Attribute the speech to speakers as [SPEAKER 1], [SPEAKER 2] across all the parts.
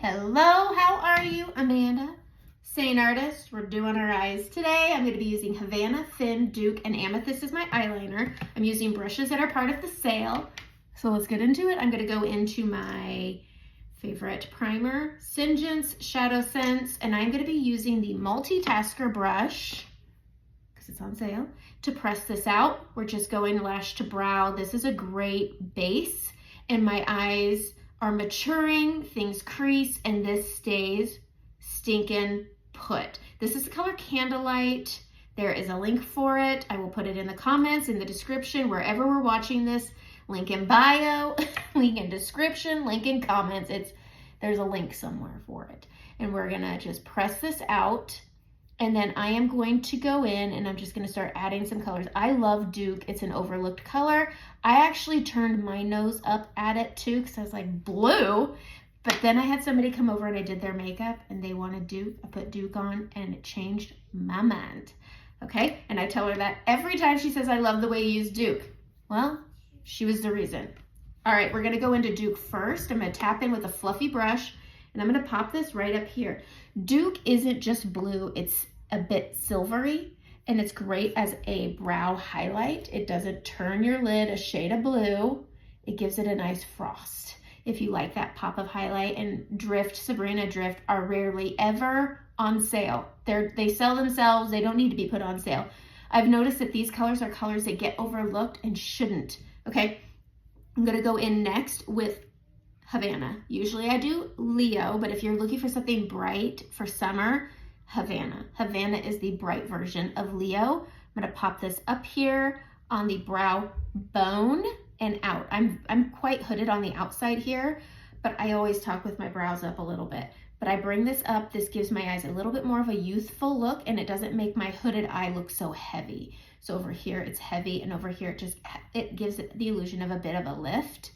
[SPEAKER 1] Hello, how are you? Amanda, SEINT artist. We're doing our eyes today. I'm going to be using Havana, Thin, Duke, and Amethyst as my eyeliner. I'm using brushes that are part of the sale. So let's get into it. I'm going to go into my favorite primer, Singen's Shadow Sense, and I'm going to be using the multitasker brush, because it's on sale, to press this out. We're just going lash to brow. This is a great base, and my eyes are maturing, things crease, and this stays stinking put. This is the color Candlelight. There is a link for it. I will put it in the comments, in the description, wherever we're watching this. Link in bio, link in description, link in comments. There's a link somewhere for it. And we're gonna just press this out. And then I am going to go in and I'm just gonna start adding some colors. I love Duke, it's an overlooked color. I actually turned my nose up at it too because I was like, blue. But then I had somebody come over and I did their makeup and they wanted Duke. I put Duke on and it changed my mind. Okay, and I tell her that every time she says, I love the way you use Duke. Well, she was the reason. All right, we're gonna go into Duke first. I'm gonna tap in with a fluffy brush and I'm gonna pop this right up here. Duke isn't just blue, it's a bit silvery and it's great as a brow highlight. It doesn't turn your lid a shade of blue. It gives it a nice frost. If you like that pop of highlight, and Drift, Sabrina Drift are rarely ever on sale. They sell themselves, they don't need to be put on sale. I've noticed that these colors are colors that get overlooked and shouldn't. Okay, I'm gonna go in next with Havana. Usually I do Leo, but if you're looking for something bright for summer, Havana. Havana is the bright version of Leo. I'm gonna pop this up here on the brow bone and out. I'm quite hooded on the outside here, but I always talk with my brows up a little bit. But I bring this up, this gives my eyes a little bit more of a youthful look and it doesn't make my hooded eye look so heavy. So over here it's heavy and over here it gives it the illusion of a bit of a lift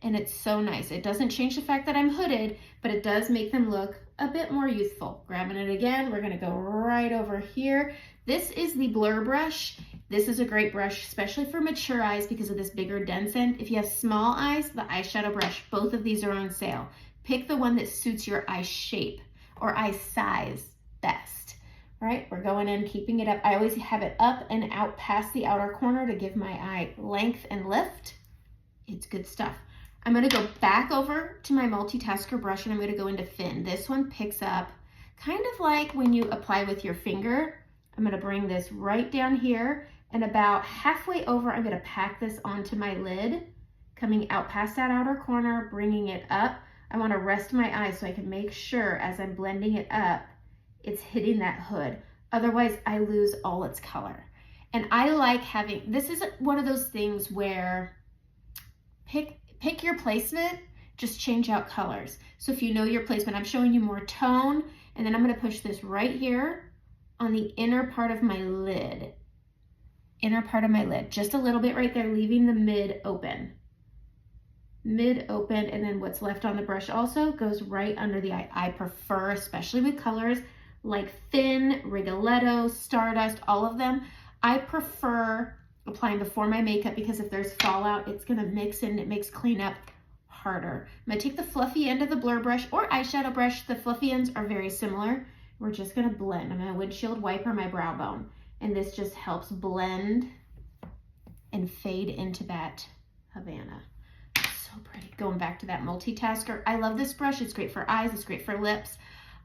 [SPEAKER 1] and it's so nice. It doesn't change the fact that I'm hooded, but it does make them look a bit more youthful. Grabbing it again, we're gonna go right over here. This is the Blur brush. This is a great brush, especially for mature eyes because of this bigger dense end. If you have small eyes, the eyeshadow brush, both of these are on sale. Pick the one that suits your eye shape or eye size best. All right, we're going in, keeping it up. I always have it up and out past the outer corner to give my eye length and lift. It's good stuff. I'm gonna go back over to my multitasker brush and I'm gonna go into Thin. This one picks up kind of like when you apply with your finger. I'm gonna bring this right down here and about halfway over, I'm gonna pack this onto my lid, coming out past that outer corner, bringing it up. I wanna rest my eye so I can make sure as I'm blending it up, it's hitting that hood. Otherwise, I lose all its color. And I like having, this is one of those things where pick your placement, just change out colors. So if you know your placement, I'm showing you more tone, and then I'm gonna push this right here on the inner part of my lid. Inner part of my lid, just a little bit right there, leaving the mid open. Mid open, and then what's left on the brush also goes right under the eye. I prefer, especially with colors like Thin, Rigoletto, Stardust, all of them, I prefer applying before my makeup because if there's fallout, it's gonna mix and it makes cleanup harder. I'm gonna take the fluffy end of the Blur brush or eyeshadow brush. The fluffy ends are very similar. We're just gonna blend. I'm gonna windshield wiper my brow bone, and this just helps blend and fade into that Havana. So pretty. Going back to that multitasker. I love this brush. It's great for eyes. It's great for lips.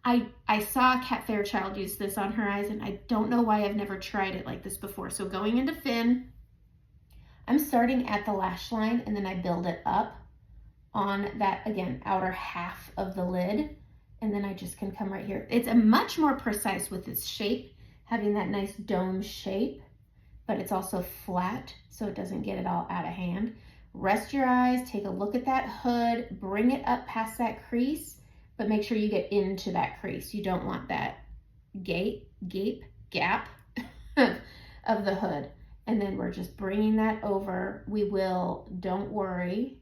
[SPEAKER 1] I saw Kat Fairchild use this on her eyes and I don't know why I've never tried it like this before. So going into Thin, I'm starting at the lash line and then I build it up on that, again, outer half of the lid. And then I just can come right here. It's a much more precise with its shape, having that nice dome shape, but it's also flat so it doesn't get it all out of hand. Rest your eyes, take a look at that hood, bring it up past that crease, but make sure you get into that crease. You don't want that gap of the hood. And then we're just bringing that over. We will, don't worry,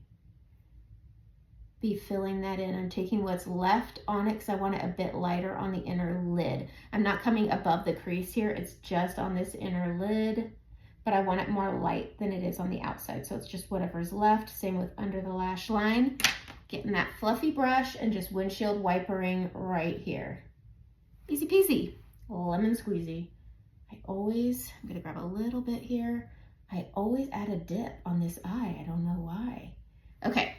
[SPEAKER 1] be filling that in. I'm taking what's left on it because I want it a bit lighter on the inner lid. I'm not coming above the crease here. It's just on this inner lid, but I want it more light than it is on the outside. So it's just whatever's left. Same with under the lash line. Getting that fluffy brush and just windshield wipering right here. Easy peasy, lemon squeezy. I'm gonna grab a little bit here. I always add a dip on this eye. I don't know why. Okay,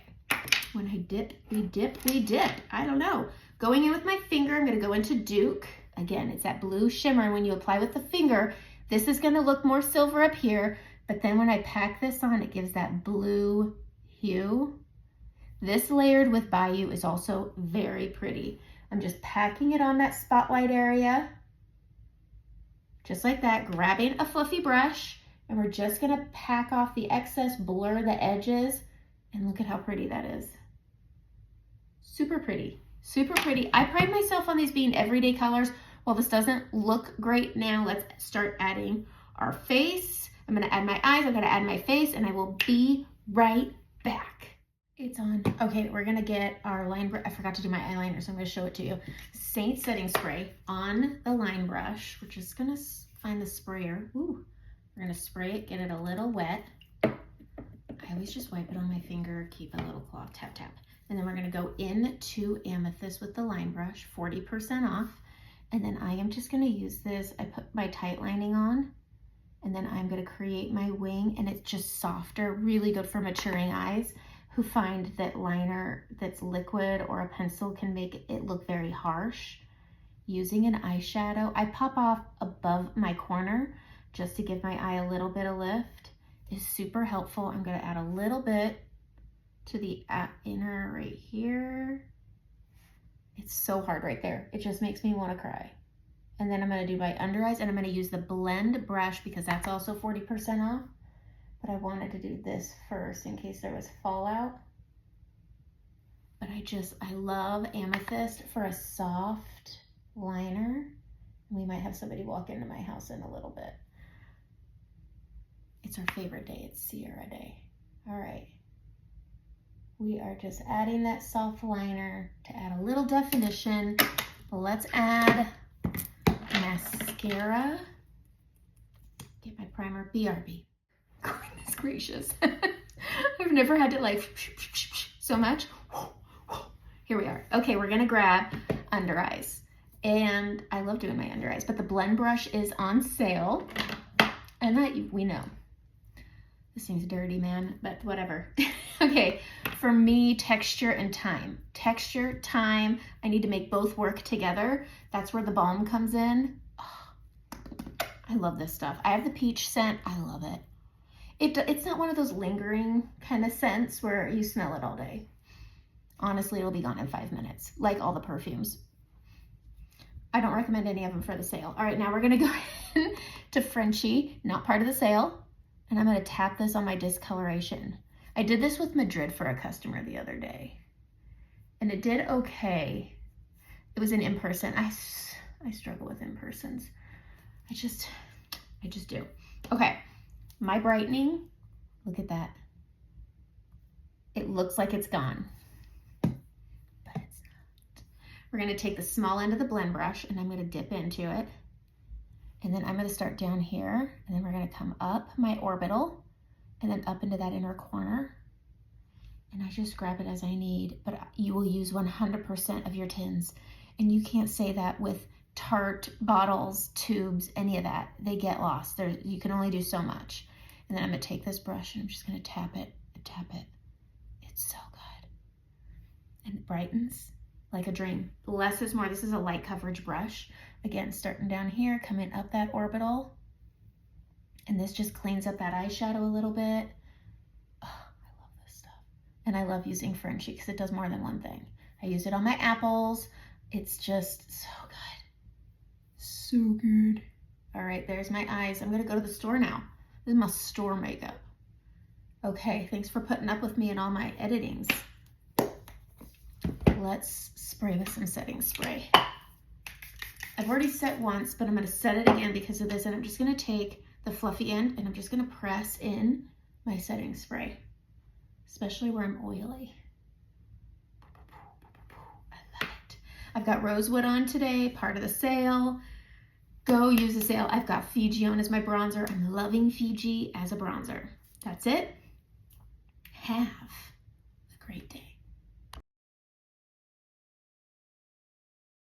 [SPEAKER 1] when I dip, we dip, we dip. I don't know. Going in with my finger, I'm gonna go into Duke. Again, it's that blue shimmer. When you apply with the finger, this is gonna look more silver up here, but then when I pack this on, it gives that blue hue. This layered with Bayou is also very pretty. I'm just packing it on that spotlight area, just like that, grabbing a fluffy brush, and we're just gonna pack off the excess, blur the edges, and look at how pretty that is. Super pretty, super pretty. I pride myself on these being everyday colors. While this doesn't look great now, let's start adding our face. I'm gonna add my eyes, I'm gonna add my face, and I will be right back. It's on. Okay, we're gonna get our line brush. I forgot to do my eyeliner, so I'm gonna show it to you. SEINT setting spray on the line brush. We're just gonna find the sprayer. Ooh, we're gonna spray it, get it a little wet. I always just wipe it on my finger, keep a little cloth, tap, tap. And then we're gonna go into Amethyst with the line brush, 40% off. And then I am just gonna use this. I put my tight lining on, and then I'm gonna create my wing, and it's just softer, really good for maturing eyes who find that liner that's liquid or a pencil can make it look very harsh. Using an eyeshadow, I pop off above my corner just to give my eye a little bit of lift, is super helpful. I'm gonna add a little bit to the inner right here. It's so hard right there. It just makes me wanna cry. And then I'm gonna do my under eyes, and I'm gonna use the blend brush because that's also 40% off. But I wanted to do this first in case there was fallout. But I love Amethyst for a soft liner. We might have somebody walk into my house in a little bit. It's our favorite day, it's Sierra Day. All right. We are just adding that soft liner to add a little definition. Let's add mascara. Get my primer, BRB. Goodness gracious. I've never had to like so much. Here we are. Okay, we're gonna grab under eyes. And I love doing my under eyes, but the blend brush is on sale. And that we know. This seems dirty, man, but whatever. Okay, for me, texture and time. Texture, time, I need to make both work together. That's where the balm comes in. Oh, I love this stuff. I have the peach scent, I love it. It's not one of those lingering kind of scents where you smell it all day. Honestly, it'll be gone in 5 minutes, like all the perfumes. I don't recommend any of them for the sale. All right, now we're gonna go to Frenchie, not part of the sale, and I'm gonna tap this on my discoloration. I did this with Madrid for a customer the other day, and it did okay. It was an in-person. I struggle with in-persons. I just do. Okay. My brightening, look at that. It looks like it's gone, but it's not. We're gonna take the small end of the blend brush and I'm gonna dip into it. And then I'm gonna start down here, and then we're gonna come up my orbital and then up into that inner corner. And I just grab it as I need, but you will use 100% of your tins. And you can't say that with Tarte bottles, tubes, any of that. They get lost. You can only do so much. And then I'm gonna take this brush and I'm just gonna tap it and tap it. It's so good. And it brightens like a dream. Less is more. This is a light coverage brush. Again, starting down here, coming up that orbital. And this just cleans up that eyeshadow a little bit. Oh, I love this stuff. And I love using Frenchie because it does more than one thing. I use it on my apples. It's just so good. So good. All right, there's my eyes. I'm gonna go to the store now. This is my store makeup. Okay, thanks for putting up with me in all my editings. Let's spray with some setting spray. I've already set once, but I'm gonna set it again because of this, and I'm just gonna take the fluffy end and I'm just gonna press in my setting spray, especially where I'm oily. I love it. I've got Rosewood on today, part of the sale. Go use the sale. I've got Fiji on as my bronzer. I'm loving Fiji as a bronzer. That's it. Have a great day.